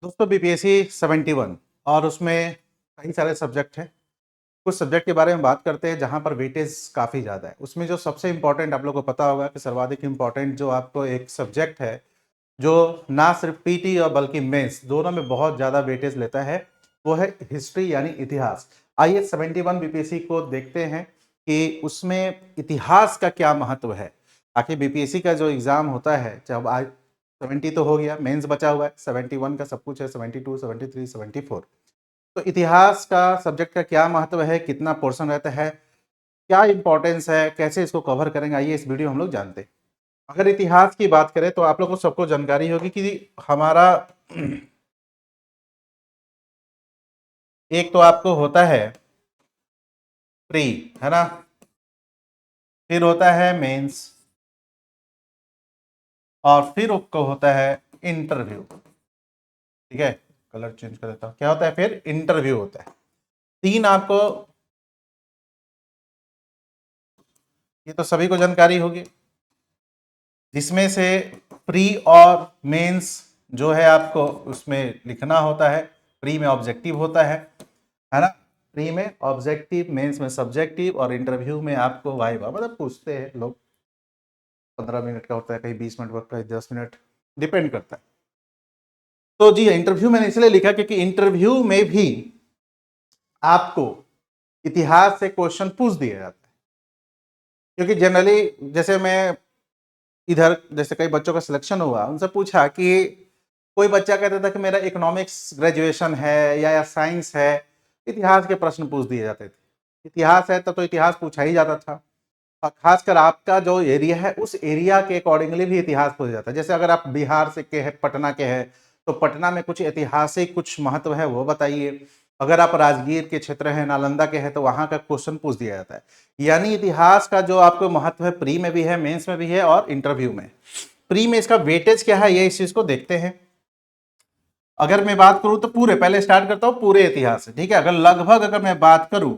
दोस्तों बीपीएससी 71 और उसमें कई सारे सब्जेक्ट हैं। कुछ सब्जेक्ट के बारे में बात करते हैं जहां पर वेटेज काफ़ी ज़्यादा है। उसमें जो सबसे इम्पोर्टेंट आप लोगों को पता होगा कि सर्वाधिक इम्पोर्टेंट जो आपको एक सब्जेक्ट है जो ना सिर्फ पीटी और बल्कि मेंस दोनों में बहुत ज़्यादा वेटेज लेता है, वो है हिस्ट्री यानी इतिहास। आइए 71 बीपीएससी को देखते हैं कि उसमें इतिहास का क्या महत्व है। आखिर बीपीएससी का जो एग्ज़ाम होता है, जब आज 70 तो हो गया, मेंस बचा हुआ है, 71 का सब कुछ है, 72, 73, 74। तो इतिहास का सब्जेक्ट का क्या महत्व है, कितना पोर्शन रहता है, क्या इंपॉर्टेंस है, कैसे इसको कवर करेंगे, आइए इस वीडियो हम लोग जानते हैं। अगर इतिहास की बात करें तो आप लोगों को सबको जानकारी होगी कि हमारा एक तो आपको होता है प्री, है ना, फिर होता है मेंस और फिर आपको होता है इंटरव्यू। ठीक है, कलर चेंज कर देता हूं। क्या होता है, फिर इंटरव्यू होता है। तीन आपको, ये तो सभी को जानकारी होगी, जिसमें से प्री और मेंस जो है आपको उसमें लिखना होता है। प्री में ऑब्जेक्टिव होता है ना। प्री में ऑब्जेक्टिव, मेंस में सब्जेक्टिव और इंटरव्यू में आपको वाइवा मतलब पूछते हैं लोग। 15 मिनट का होता है, कहीं 20 मिनट का, कहीं 10 मिनट, डिपेंड करता है। तो जी इंटरव्यू मैंने इसलिए लिखा क्योंकि इंटरव्यू में भी आपको इतिहास से क्वेश्चन पूछ दिया जाता है। क्योंकि जनरली जैसे मैं इधर, जैसे कई बच्चों का सिलेक्शन हुआ, उनसे पूछा कि कोई बच्चा कहता था कि मेरा इकोनॉमिक्स ग्रेजुएशन है या साइंस है, इतिहास के प्रश्न पूछ दिए जाते थे। इतिहास है तब तो इतिहास पूछा ही जाता था। और खासकर आपका जो एरिया है उस एरिया के अकॉर्डिंगली भी इतिहास पूछा जाता है। जैसे अगर आप बिहार से के हैं, पटना के हैं, तो पटना में कुछ ऐतिहासिक कुछ महत्व है वो बताइए। अगर आप राजगीर के क्षेत्र हैं, नालंदा के हैं, तो वहां का क्वेश्चन पूछ दिया जाता है। यानी इतिहास का जो आपको महत्व है, प्री में भी है, मेंस में भी है और इंटरव्यू में। प्री में इसका वेटेज क्या है, ये इस चीज को देखते हैं। अगर मैं बात करूं तो पूरे, पहले स्टार्ट करता हूं पूरे इतिहास से। ठीक है, अगर लगभग अगर मैं बात करूं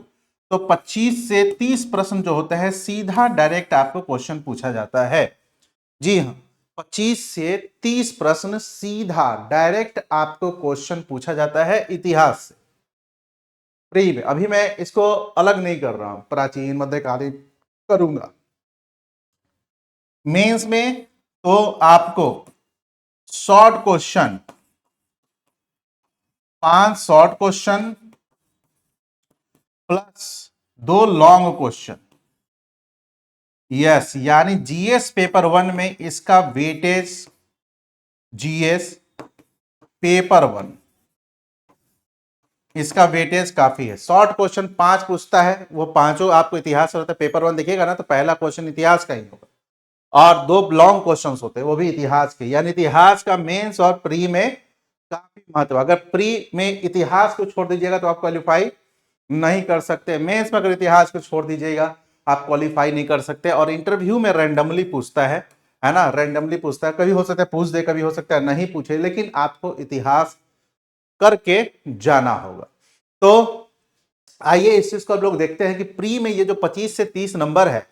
तो 25 से 30 प्रश्न जो होता है सीधा डायरेक्ट आपको क्वेश्चन पूछा जाता है। जी हाँ, 25 से 30 प्रश्न सीधा डायरेक्ट आपको क्वेश्चन पूछा जाता है इतिहास से, प्री में। अभी मैं इसको अलग नहीं कर रहा हूं, प्राचीन मध्यकालीन करूंगा। मेंस में तो आपको short question, 5 short question plus 2 long question. Yes, यानी जीएस पेपर 1 में इसका वेटेज, जीएस पेपर 1 इसका वेटेज काफी है। शॉर्ट क्वेश्चन 5 पूछता है, वो पांचों आपको इतिहास होता है। पेपर 1 देखिएगा ना तो पहला क्वेश्चन इतिहास का ही होगा और 2 लॉन्ग क्वेश्चंस होते हैं वो भी इतिहास के। यानी इतिहास का मेंस और प्री में काफी महत्व। अगर प्री में इतिहास को छोड़ दीजिएगा तो आप क्वालिफाई नहीं कर सकते। मेंस में अगर इतिहास को छोड़ दीजिएगा आप क्वालिफाई नहीं कर सकते। और इंटरव्यू में रैंडमली पूछता है ना, रैंडमली पूछता है। कभी हो सकता है पूछ दे, कभी हो सकता है नहीं पूछे, लेकिन आपको इतिहास करके जाना होगा। तो आइए इस चीज को अब लोग देखते हैं कि प्री में ये जो 25 से 30 नंबर है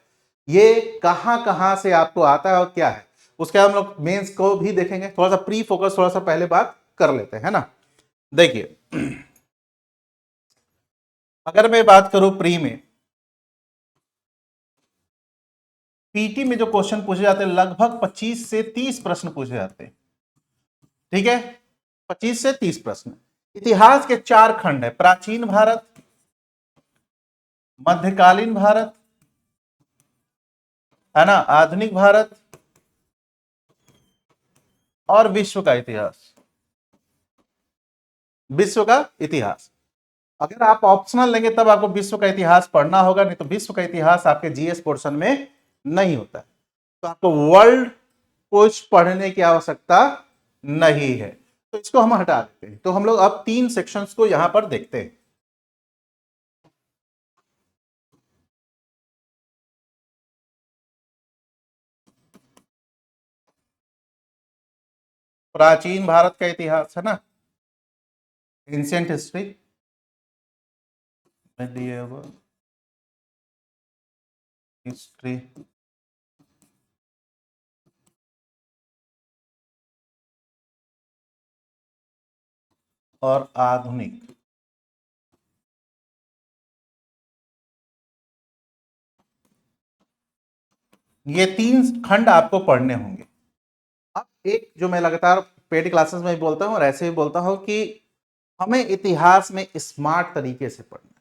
ये कहां कहां से आपको आता है और क्या है। उसके बाद हम लोग मेंस को भी देखेंगे। थोड़ा सा प्री फोकस, थोड़ा सा पहले बात कर लेते हैं, है ना। देखिए, अगर मैं बात करूं प्री में, पीटी में जो क्वेश्चन पूछे जाते हैं लगभग 25 से 30 प्रश्न पूछे जाते हैं। ठीक है, 25 से 30 प्रश्न। इतिहास के 4 खंड है, प्राचीन भारत, मध्यकालीन भारत, है ना, आधुनिक भारत और विश्व का इतिहास। विश्व का इतिहास, अगर आप ऑप्शनल लेंगे तब आपको विश्व का इतिहास पढ़ना होगा, नहीं तो विश्व का इतिहास आपके जीएस पोर्शन में नहीं होता है। तो आपको वर्ल्ड कुछ पढ़ने की आवश्यकता नहीं है, तो इसको हम हटा देते हैं। तो हम लोग अब 3 सेक्शंस को यहां पर देखते हैं। प्राचीन भारत का इतिहास, है ना, एंशियंट हिस्ट्री medieval हिस्ट्री, और आधुनिक। ये 3 खंड आपको पढ़ने होंगे। अब एक जो मैं लगातार पेड क्लासेस में भी बोलता हूं और ऐसे भी बोलता हूं कि हमें इतिहास में स्मार्ट तरीके से पढ़ना।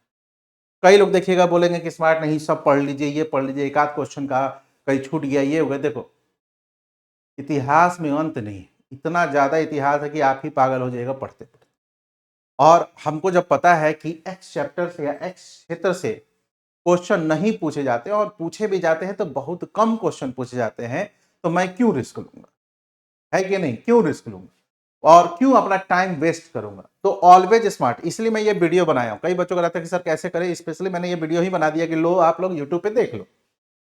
कई लोग देखिएगा बोलेंगे कि स्मार्ट नहीं, सब पढ़ लीजिए, ये पढ़ लीजिए, एक आध क्वेश्चन का कहीं छूट गया, ये हो गया। देखो, इतिहास में अंत नहीं, इतना ज्यादा इतिहास है कि आप ही पागल हो जाएगा पढ़ते पढ़ते। और हमको जब पता है कि एक्स चैप्टर से या एक्स क्षेत्र से क्वेश्चन नहीं पूछे जाते और पूछे भी जाते हैं तो बहुत कम क्वेश्चन पूछे जाते हैं, तो मैं क्यों रिस्क लूंगा, है कि नहीं? क्यों रिस्क लूंगा और क्यों अपना टाइम वेस्ट करूंगा? तो ऑलवेज स्मार्ट। इसलिए मैं ये वीडियो बनाया हूं। कई बच्चों को रहता है कि सर कैसे करें, स्पेशली मैंने ये वीडियो ही बना दिया कि लो आप लोग यूट्यूब पे देख लो।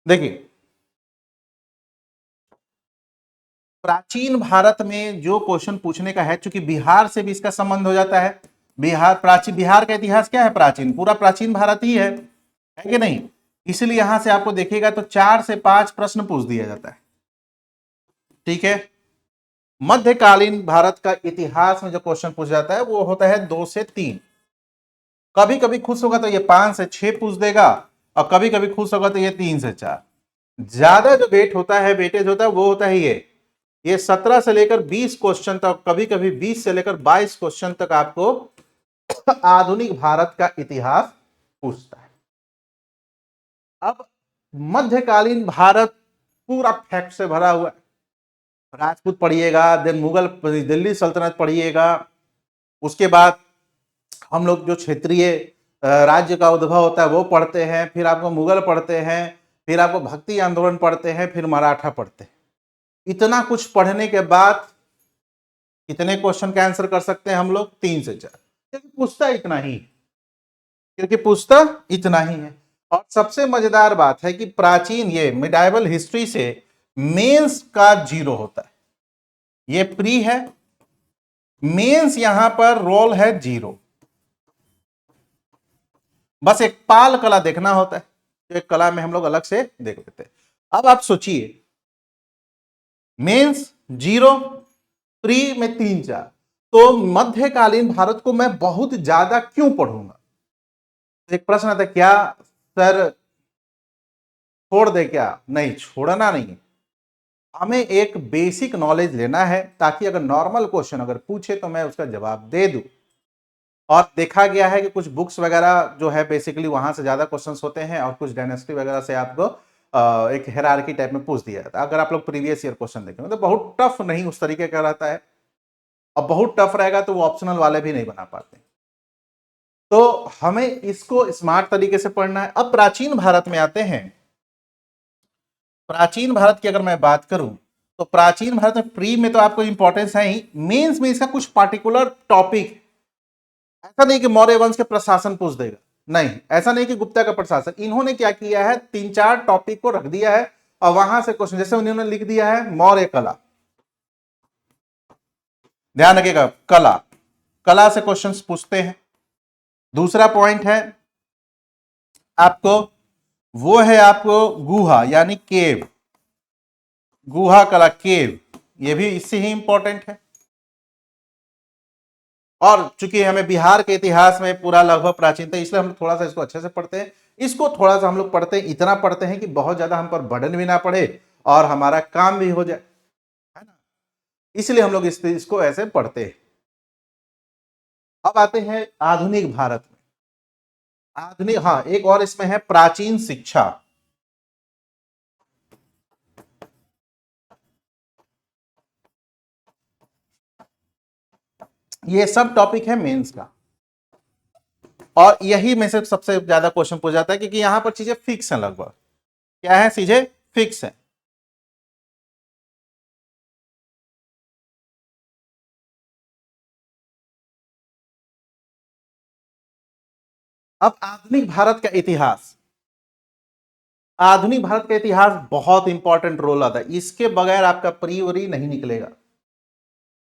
देखिए, प्राचीन भारत में जो क्वेश्चन पूछने का है, चूंकि बिहार से भी इसका संबंध हो जाता है। बिहार का इतिहास क्या है? प्राचीन, पूरा प्राचीन भारत ही है कि नहीं? इसलिए यहां से आपको देखिएगा तो 4 से 5 प्रश्न पूछ दिया जाता है। ठीक है। मध्यकालीन भारत का इतिहास में जो क्वेश्चन पूछा जाता है वो होता है 2 से 3। कभी कभी खुश होगा तो ये 5 से 6 पूछ देगा और कभी कभी खुश होगा तो ये 3 से 4। ज्यादा जो वेट होता है, वेटेज होता है, वो होता है ये 17 से लेकर 20 क्वेश्चन तक, कभी कभी 20 से लेकर 22 क्वेश्चन तक आपको आधुनिक भारत का इतिहास पूछता है। अब मध्यकालीन भारत पूरा फैक्ट से भरा हुआ है। राजपूत पढ़िएगा, देन मुगल, दिल्ली सल्तनत पढ़िएगा, उसके बाद हम लोग जो क्षेत्रीय राज्य का उद्भव होता है वो पढ़ते हैं, फिर आपको मुगल पढ़ते हैं, फिर आपको भक्ति आंदोलन पढ़ते हैं, फिर मराठा पढ़ते हैं। इतना कुछ पढ़ने के बाद कितने क्वेश्चन का आंसर कर सकते हैं हम लोग? 3 से 4, क्योंकि पूछता इतना ही, क्योंकि पूछता इतना ही है। और सबसे मजेदार बात है कि प्राचीन ये मिडाइवल हिस्ट्री से मेंस का 0 होता है। ये प्री है, मेंस यहां पर रोल है 0। बस एक पाल कला देखना होता है, तो एक कला में हम लोग अलग से देख लेते हैं। अब आप सोचिए, मेंस 0, प्री में 3 4, तो मध्यकालीन भारत को मैं बहुत ज्यादा क्यों पढ़ूंगा? एक प्रश्न आता है, क्या सर छोड़ दे क्या? नहीं, छोड़ना नहीं है। हमें एक बेसिक नॉलेज लेना है ताकि अगर नॉर्मल क्वेश्चन अगर पूछे तो मैं उसका जवाब दे दूं। और देखा गया है कि कुछ बुक्स वगैरह जो है बेसिकली वहां से ज्यादा क्वेश्चंस होते हैं और कुछ डायनेस्टी वगैरह से आपको एक हिरार्की टाइप में पूछ दिया जाता है। अगर आप लोग प्रीवियस ईयर क्वेश्चन देखेंगे तो बहुत टफ नहीं उस तरीके का रहता है, और बहुत टफ रहेगा तो वो ऑप्शनल वाले भी नहीं बना पाते। तो हमें इसको स्मार्ट तरीके से पढ़ना है। अब प्राचीन भारत में आते हैं। प्राचीन भारत की अगर मैं बात करूं तो प्राचीन भारत में प्री में तो आपको इंपॉर्टेंस है ही, मेंस में इसका कुछ पार्टिकुलर टॉपिक, ऐसा नहीं कि मौर्य वंश के प्रशासन पूछ देगा, नहीं, ऐसा नहीं कि गुप्ता का प्रशासन। इन्होंने क्या किया है, 3 4 टॉपिक को रख दिया है और वहां से क्वेश्चन, जैसे उन्होंने लिख दिया है मौर्य कला, ध्यान रखिएगा, कला, कला से क्वेश्चंस पूछते हैं। दूसरा पॉइंट है आपको, वो है आपको गुहा यानी केव, गुहा कला, केव, ये भी इससे ही इंपॉर्टेंट है। और चूंकि हमें बिहार के इतिहास में पूरा लगभग प्राचीन था, इसलिए हम थोड़ा सा इसको अच्छे से पढ़ते हैं। इसको थोड़ा सा हम लोग पढ़ते हैं, इतना पढ़ते हैं कि बहुत ज्यादा हम पर बर्डन भी ना पड़े और हमारा काम भी हो जाए, है ना? इसलिए हम लोग इसको ऐसे पढ़ते हैं। अब आते हैं आधुनिक भारत में। आधुनिक, हाँ, एक और इसमें है प्राचीन शिक्षा। ये सब टॉपिक है मेंस का, और यही में से सबसे ज्यादा क्वेश्चन पूछा जाता है क्योंकि यहां पर चीजें फिक्स हैं, लगभग क्या है, चीजें फिक्स है। अब आधुनिक भारत का इतिहास, आधुनिक भारत का इतिहास बहुत इंपॉर्टेंट रोल आता है। इसके बगैर आपका प्री वरी नहीं निकलेगा,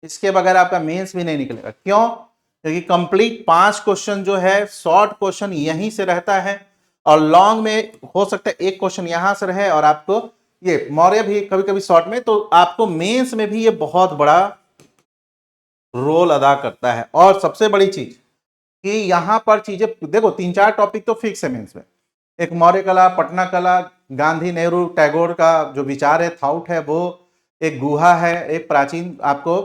इसके बगैर आपका मेंस भी नहीं निकलेगा। क्यों? क्योंकि कंप्लीट 5 क्वेश्चन जो है शॉर्ट क्वेश्चन यहीं से रहता है, और लॉन्ग में हो सकता है एक क्वेश्चन यहां से रहे, और आपको ये मौर्य भी कभी कभी शॉर्ट में, तो आपको मेंस में भी ये बहुत बड़ा रोल अदा करता है। और सबसे बड़ी चीज कि यहां पर चीजें देखो, 3-4 टॉपिक तो फिक्स है मेंस में। एक मौर्य कला, पटना कला, गांधी नेहरू टैगोर का जो विचार है, थॉट है वो, एक गुहा है, एक प्राचीन आपको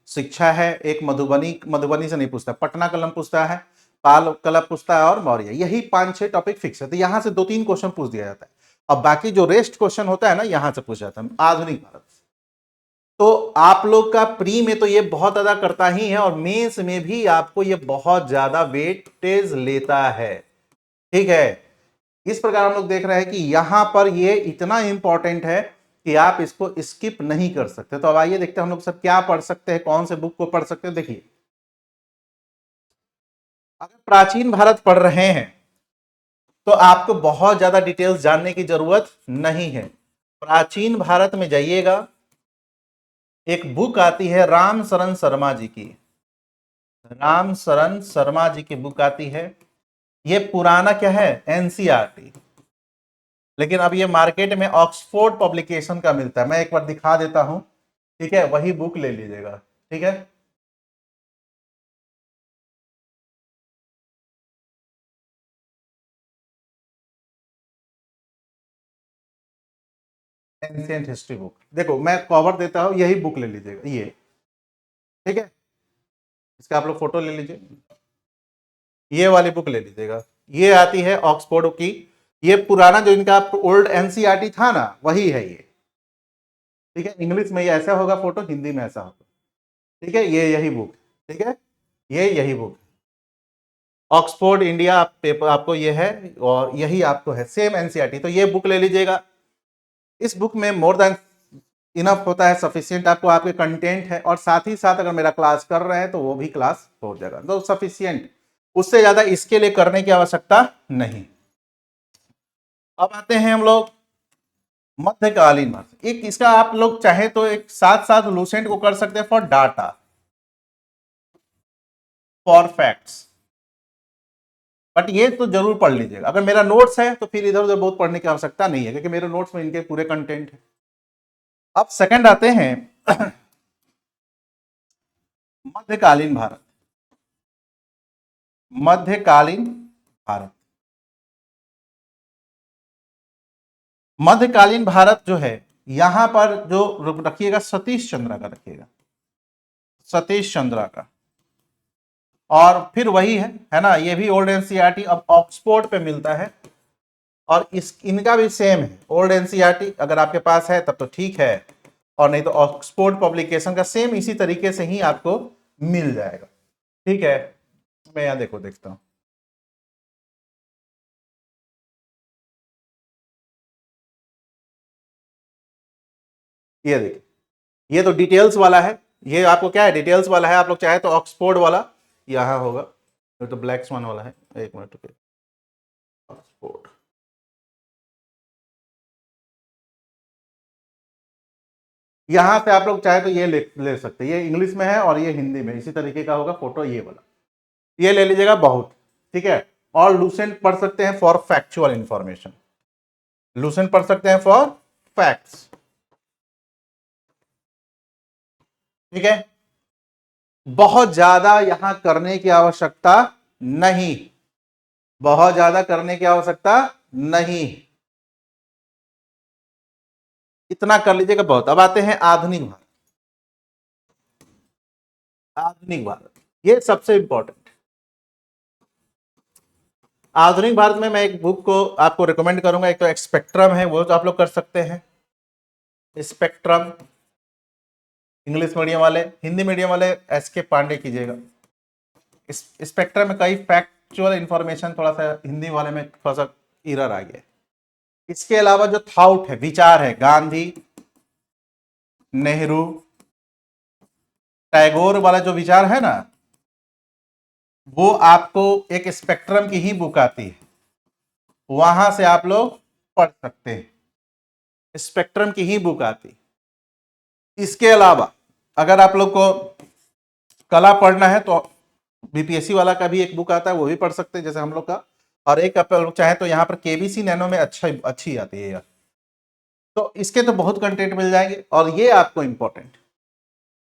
शिक्षा है, एक मधुबनी से नहीं पूछता, पटना कलम पूछता है, पाल कला पूछता है, और मौर्य। यही 5-6 टॉपिक फिक्स है, तो यहां से 2-3 क्वेश्चन पूछ दिया जाता है। अब बाकी जो रेस्ट क्वेश्चन होता है ना, यहां से पूछा जाता है आधुनिक भारत। तो आप लोग का प्री में तो ये बहुत ज्यादा करता ही है, और मेंस में भी आपको ये बहुत ज्यादा वेटेज लेता है। ठीक है, इस प्रकार हम लोग देख रहे हैं कि यहां पर ये इतना इंपॉर्टेंट है कि आप इसको स्किप नहीं कर सकते। तो अब आइए देखते हैं हम लोग सब क्या पढ़ सकते हैं, कौन से बुक को पढ़ सकते हैं। देखिए, अगर प्राचीन भारत पढ़ रहे हैं तो आपको बहुत ज्यादा डिटेल्स जानने की जरूरत नहीं है। प्राचीन भारत में जाइएगा, एक बुक आती है राम शरण शर्मा जी की, राम शरण शर्मा जी की बुक आती है। ये पुराना क्या है, एनसीईआरटी, लेकिन अब ये मार्केट में ऑक्सफोर्ड पब्लिकेशन का मिलता है। मैं एक बार दिखा देता हूं, ठीक है, वही बुक ले लीजिएगा। ठीक है, एंशियंट हिस्ट्री बुक, देखो मैं कवर देता हूं, यही बुक ले लीजिएगा ये। ठीक है, इसका आप लोग फोटो ले लीजिए, ये वाली बुक ले लीजिएगा। ये आती है ऑक्सफोर्ड की, ये पुराना जो इनका ओल्ड एनसीईआरटी था ना, वही है ये। ठीक है, इंग्लिश में ये ऐसा होगा फोटो, हिंदी में ऐसा होगा। ठीक है, ये यही बुक, ठीक है, ये यही बुक ऑक्सफोर्ड इंडिया पेपर आपको ये है, और यही आपको है सेम एनसीईआरटी। तो ये बुक ले लीजिएगा। इस बुक में मोर देन इनफ होता है, सफिशियंट आपको आपके कंटेंट है, और साथ ही साथ अगर मेरा क्लास कर रहे हैं तो वो भी क्लास हो जाएगा, तो सफिशियंट, उससे ज्यादा इसके लिए करने की आवश्यकता नहीं। अब आते हैं हम लोग मध्यकालीन भारत। एक इसका आप लोग चाहे तो एक साथ साथ लूसेंट को कर सकते हैं for data, for facts, but ये तो जरूर पढ़ लीजिएगा। अगर मेरा नोट्स है तो फिर इधर उधर बहुत पढ़ने की आवश्यकता नहीं है, क्योंकि मेरे नोट्स में इनके पूरे कंटेंट है। अब सेकंड आते हैं मध्यकालीन भारत। मध्यकालीन भारत, मध्यकालीन भारत जो है, यहां पर जो रखिएगा सतीश चंद्र का रखिएगा, सतीश चंद्र का। और फिर वही है ना, ये भी ओल्ड एनसीईआरटी अब ऑक्सफोर्ड पे मिलता है, और इस इनका भी सेम है ओल्ड एनसीईआरटी, अगर आपके पास है तब तो ठीक है, और नहीं तो ऑक्सफोर्ड पब्लिकेशन का सेम इसी तरीके से ही आपको मिल जाएगा। ठीक है, मैं यहां देखो देखता हूं, ये देखिए, ये तो डिटेल्स वाला है, ये आपको क्या है, डिटेल्स वाला है। आप लोग चाहे तो ऑक्सफोर्ड वाला यहां होगा, ये तो ब्लैक स्वान वाला है। एक मिनट रुकिए, ऑक्सफोर्ड, यहां से आप लोग चाहे तो ये ले सकते हैं, ये इंग्लिश में है और ये हिंदी में, इसी तरीके का होगा फोटो, ये वाला ये ले लीजिएगा बहुत। ठीक है, और लूसेंट पढ़ सकते हैं फॉर फैक्चुअल इंफॉर्मेशन, लूसेंट पढ़ सकते हैं फॉर फैक्ट्स। ठीक है, बहुत ज्यादा यहां करने की आवश्यकता नहीं, बहुत ज्यादा करने की आवश्यकता नहीं, इतना कर लीजिएगा बहुत। अब आते हैं आधुनिक भारत। आधुनिक भारत ये सबसे इंपॉर्टेंट। आधुनिक भारत में मैं एक बुक को आपको रिकमेंड करूंगा, एक तो स्पेक्ट्रम है, वो तो आप लोग कर सकते हैं, स्पेक्ट्रम, इंग्लिश मीडियम वाले, हिंदी मीडियम वाले एसके पांडे कीजिएगा। स्पेक्ट्रम में कई फैक्चुअल इंफॉर्मेशन, थोड़ा सा हिंदी वाले में थोड़ा सा एरर आ गया। इसके अलावा जो थॉट है, विचार है, गांधी नेहरू टैगोर वाला जो विचार है ना, वो आपको एक स्पेक्ट्रम की ही बुक आती है, वहां से आप लोग पढ़ सकते हैं, स्पेक्ट्रम की ही बुक आती। इसके अलावा अगर आप लोग को कला पढ़ना है तो बीपीएससी वाला का भी एक बुक आता है, वो भी पढ़ सकते हैं जैसे हम लोग का। और एक आप लोग चाहे तो यहाँ पर केबीसी नैनो में अच्छी आती है यार, तो इसके तो बहुत कंटेंट मिल जाएंगे, और ये आपको इंपॉर्टेंट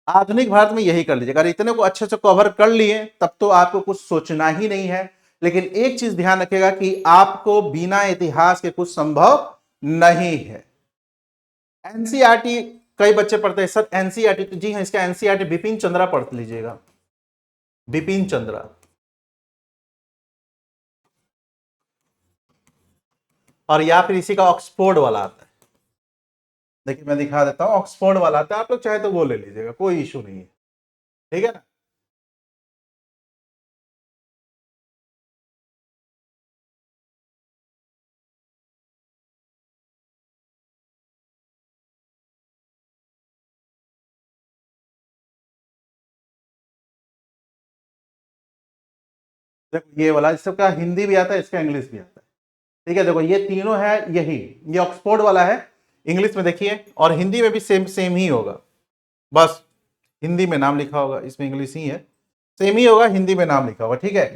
आधुनिक भारत में यही कर लीजिएगा। अगर इतने को अच्छे से कवर कर लिए तब तो आपको कुछ सोचना ही नहीं है। लेकिन एक चीज ध्यान रखिएगा कि आपको बिना इतिहास के कुछ संभव नहीं है। एनसीईआरटी कई बच्चे पढ़ते हैं सर एनसीईआरटी, तो जी हाँ, इसका एनसीईआरटी बिपिन चंद्रा पढ़ लीजिएगा, बिपिन चंद्रा। और या फिर इसी का ऑक्सफोर्ड वाला आता है, देखिए मैं दिखा देता हूं, ऑक्सफोर्ड वाला आता है, आप लोग चाहे तो वो ले लीजिएगा, कोई इशू नहीं है, ठीक है ना। देखो ये वाला, इसका हिंदी भी आता है, इसका इंग्लिश भी आता है, ठीक है। देखो ये तीनों है, यही ये ऑक्सफोर्ड वाला है, इंग्लिश में देखिए, और हिंदी में भी सेम सेम ही होगा, बस हिंदी में नाम लिखा होगा, इसमें इंग्लिश ही है, सेम ही होगा, हिंदी में नाम लिखा होगा, ठीक है।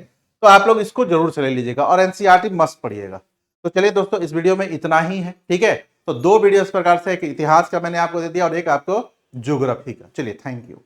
तो आप लोग इसको जरूर से ले लीजिएगा और एनसीईआरटी मस्त पढ़िएगा। तो चलिए दोस्तों, इस वीडियो में इतना ही है, ठीक है। तो दो वीडियो इस प्रकार से, एक इतिहास का मैंने आपको दे दिया और एक आपको ज्योग्राफी का। चलिए, थैंक यू।